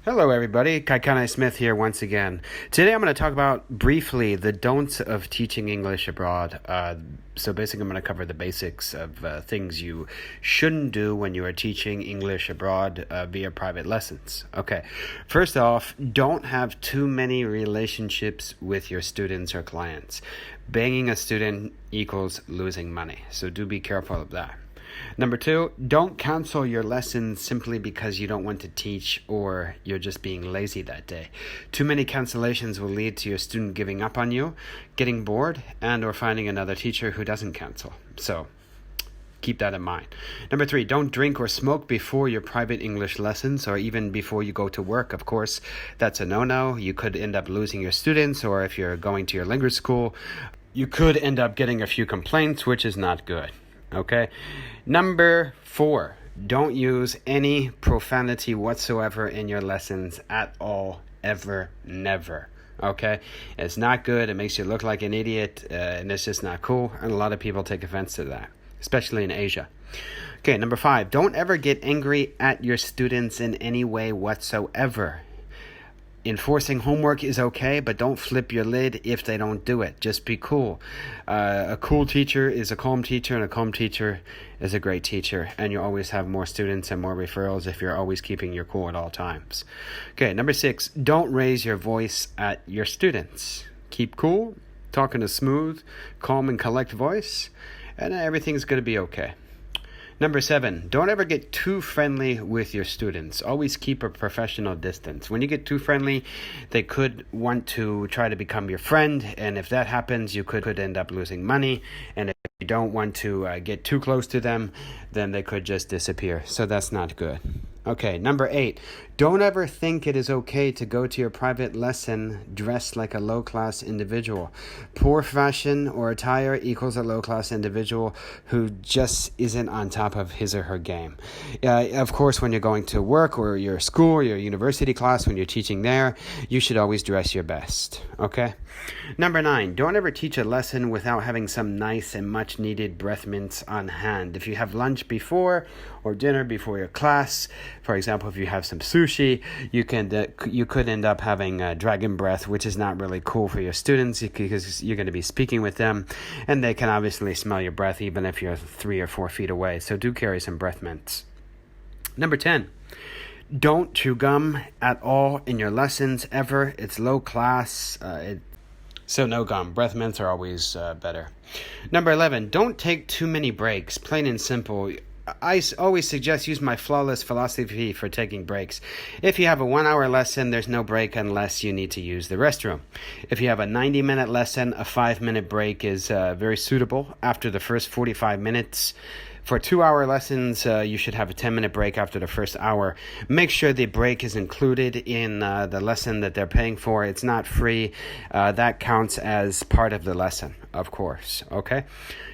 Hello everybody, Kaikane Smith here once again. Today I'm going to talk about briefly the don'ts of teaching English abroad. So basically I'm going to cover the basics of things you shouldn't do when you are teaching English abroad via private lessons. Okay, first off, don't have too many relationships with your students or clients. Banging a student equals losing money, so do be careful of that. Number 2, don't cancel your lessons simply because you don't want to teach or you're just being lazy that day. Too many cancellations will lead to your student giving up on you, getting bored, and or finding another teacher who doesn't cancel. So keep that in mind. Number 3, don't drink or smoke before your private English lessons or even before you go to work. Of course, that's a no-no. You could end up losing your students, or if you're going to your language school, you could end up getting a few complaints, which is not good. Okay. Number 4, don't use any profanity whatsoever in your lessons at all, ever, never. Okay. It's not good. It makes you look like an idiot, and it's just not cool. And a lot of people take offense to that, especially in Asia. Okay. Number 5, don't ever get angry at your students in any way whatsoever. Enforcing homework is okay, but don't flip your lid if they don't do it. Just be cool. A cool teacher is a calm teacher, and a calm teacher is a great teacher. And you always have more students and more referrals if you're always keeping your cool at all times. Okay, number 6, don't raise your voice at your students. Keep cool, talk in a smooth, calm, and collect voice, and everything's going to be okay. Number 7, don't ever get too friendly with your students. Always keep a professional distance. When you get too friendly, they could want to try to become your friend, and if that happens, you could end up losing money. And if you don't want to get too close to them, then they could just disappear. So that's not good. Okay, number 8, don't ever think it is okay to go to your private lesson dressed like a low-class individual. Poor fashion or attire equals a low-class individual who just isn't on top of his or her game. Of course, when you're going to work or your school or your university class, when you're teaching there, you should always dress your best, okay? Number 9, don't ever teach a lesson without having some nice and much-needed breath mints on hand. If you have lunch before or dinner before your class, for example, if you have some sushi, you could end up having dragon breath, which is not really cool for your students because you're going to be speaking with them, and they can obviously smell your breath even if you're 3 or 4 feet away. So do carry some breath mints. Number 10, don't chew gum at all in your lessons ever. It's low class. So no gum. Breath mints are always better. Number 11, don't take too many breaks. Plain and simple. I always suggest use my flawless philosophy for taking breaks. If you have a 1-hour lesson, there's no break unless you need to use the restroom. If you have a 90-minute lesson, a 5-minute break is very suitable after the first 45 minutes. For 2-hour lessons, you should have a 10-minute break after the first hour. Make sure the break is included in the lesson that they're paying for. It's not free. That counts as part of the lesson, of course. Okay?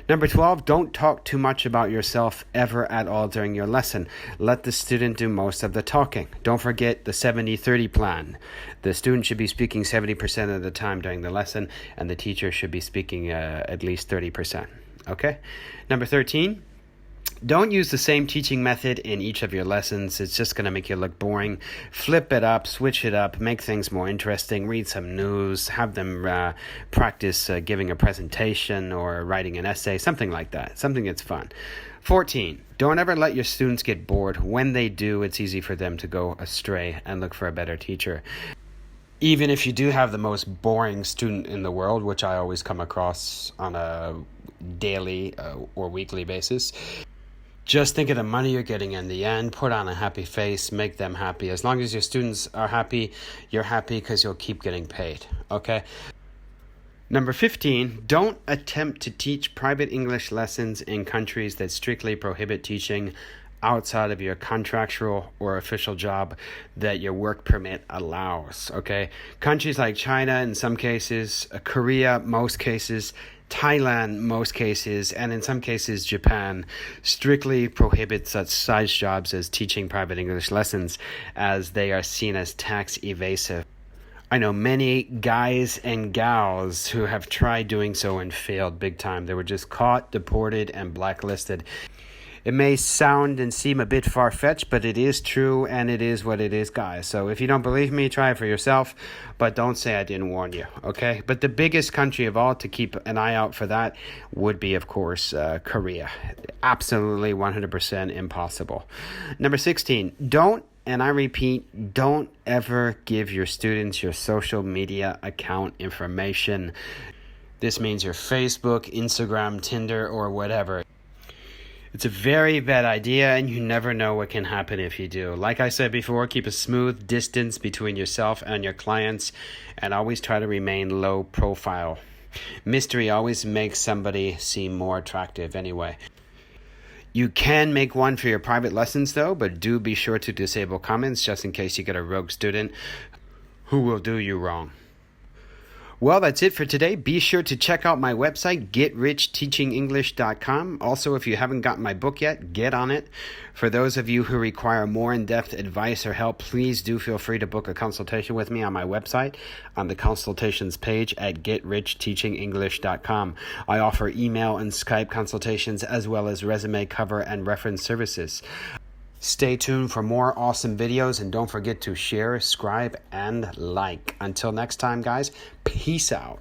Number 12, don't talk too much about yourself ever at all during your lesson. Let the student do most of the talking. Don't forget the 70-30 plan. The student should be speaking 70% of the time during the lesson, and the teacher should be speaking at least 30%. Okay? Number 13, don't use the same teaching method in each of your lessons. It's just going to make you look boring. Flip it up, switch it up, make things more interesting, read some news, have them practice giving a presentation or writing an essay, something like that, something that's fun. 14, don't ever let your students get bored. When they do, it's easy for them to go astray and look for a better teacher. Even if you do have the most boring student in the world, which I always come across on a daily or weekly basis, just think of the money you're getting in the end. Put on a happy face. Make them happy. As long as your students are happy, you're happy because you'll keep getting paid. Okay? Number 15, don't attempt to teach private English lessons in countries that strictly prohibit teaching outside of your contractual or official job that your work permit allows. Okay? Countries like China in some cases, Korea most cases, Thailand, most cases, and in some cases Japan, strictly prohibit such side jobs as teaching private English lessons, as they are seen as tax evasive. I know many guys and gals who have tried doing so and failed big time. They were just caught, deported, and blacklisted. It may sound and seem a bit far-fetched, but it is true, and it is what it is, guys. So if you don't believe me, try it for yourself, but don't say I didn't warn you, okay? But the biggest country of all to keep an eye out for that would be, of course, Korea. Absolutely 100% impossible. Number 16, don't, and I repeat, don't ever give your students your social media account information. This means your Facebook, Instagram, Tinder, or whatever. It's a very bad idea, and you never know what can happen if you do. Like I said before, keep a smooth distance between yourself and your clients, and always try to remain low profile. Mystery always makes somebody seem more attractive anyway. You can make one for your private lessons, though, but do be sure to disable comments just in case you get a rogue student who will do you wrong. Well, that's it for today. Be sure to check out my website, getrichtechingenglish.com. Also, if you haven't gotten my book yet, get on it. For those of you who require more in-depth advice or help, please do feel free to book a consultation with me on my website on the consultations page at getrichtechingenglish.com. I offer email and Skype consultations as well as resume cover and reference services. Stay tuned for more awesome videos, and don't forget to share, subscribe, and like. Until next time, guys, peace out.